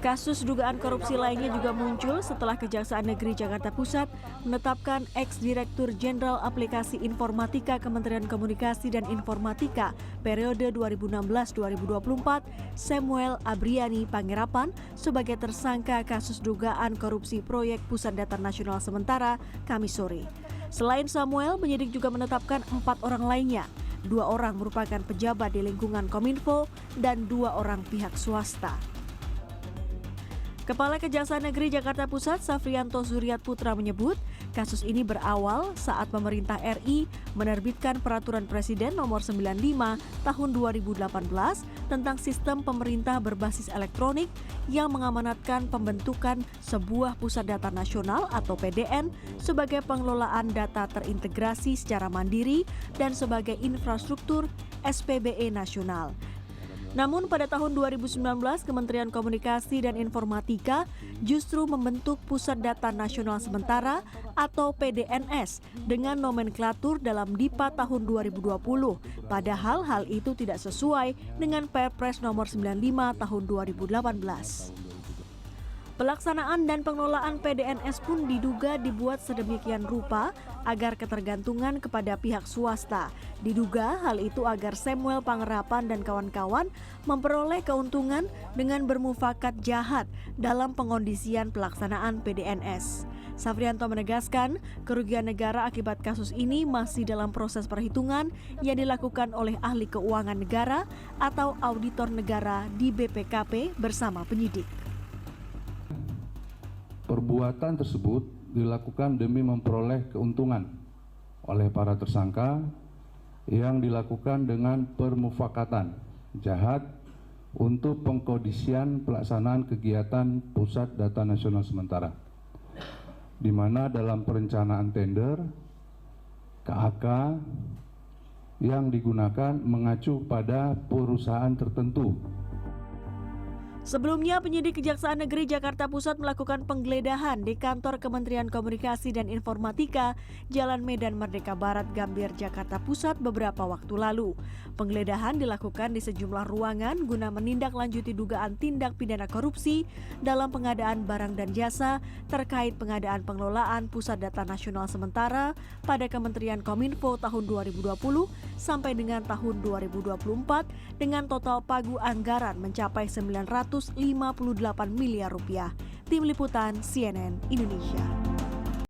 Kasus dugaan korupsi lainnya juga muncul setelah Kejaksaan Negeri Jakarta Pusat menetapkan ex-direktur Jenderal Aplikasi Informatika Kementerian Komunikasi dan Informatika periode 2016-2024 Samuel Abriani Pangerapan sebagai tersangka kasus dugaan korupsi proyek Pusat Data Nasional Sementara Kamis sore. Selain Samuel, penyidik juga menetapkan 4 orang lainnya. 2 orang merupakan pejabat di lingkungan Kominfo dan 2 orang pihak swasta. Kepala Kejaksaan Negeri Jakarta Pusat, Safrianto Zuriat Putra menyebut, kasus ini berawal saat pemerintah RI menerbitkan Peraturan Presiden Nomor 95 Tahun 2018 tentang sistem pemerintah berbasis elektronik yang mengamanatkan pembentukan sebuah Pusat Data Nasional atau PDN sebagai pengelolaan data terintegrasi secara mandiri dan sebagai infrastruktur SPBE nasional. Namun pada tahun 2019, Kementerian Komunikasi dan Informatika justru membentuk Pusat Data Nasional Sementara atau PDNS dengan nomenklatur dalam DIPA tahun 2020. Padahal hal itu tidak sesuai dengan Perpres Nomor 95 tahun 2018. Pelaksanaan dan pengelolaan PDNS pun diduga dibuat sedemikian rupa agar ketergantungan kepada pihak swasta. Diduga hal itu agar Samuel Pangerapan dan kawan-kawan memperoleh keuntungan dengan bermufakat jahat dalam pengondisian pelaksanaan PDNS. Safrianto menegaskan, kerugian negara akibat kasus ini masih dalam proses perhitungan yang dilakukan oleh ahli keuangan negara atau auditor negara di BPKP bersama penyidik. Perbuatan tersebut dilakukan demi memperoleh keuntungan oleh para tersangka yang dilakukan dengan permufakatan jahat untuk pengkondisian pelaksanaan kegiatan Pusat Data Nasional Sementara, di mana dalam perencanaan tender KAK yang digunakan mengacu pada perusahaan tertentu. Sebelumnya, penyidik Kejaksaan Negeri Jakarta Pusat melakukan penggeledahan di kantor Kementerian Komunikasi dan Informatika, Jalan Medan Merdeka Barat, Gambir, Jakarta Pusat beberapa waktu lalu. Penggeledahan dilakukan di sejumlah ruangan guna menindaklanjuti dugaan tindak pidana korupsi dalam pengadaan barang dan jasa terkait pengadaan pengelolaan Pusat Data Nasional Sementara pada Kementerian Kominfo tahun 2020 sampai dengan tahun 2024 dengan total pagu anggaran mencapai 958 miliar rupiah. Tim Liputan CNN Indonesia.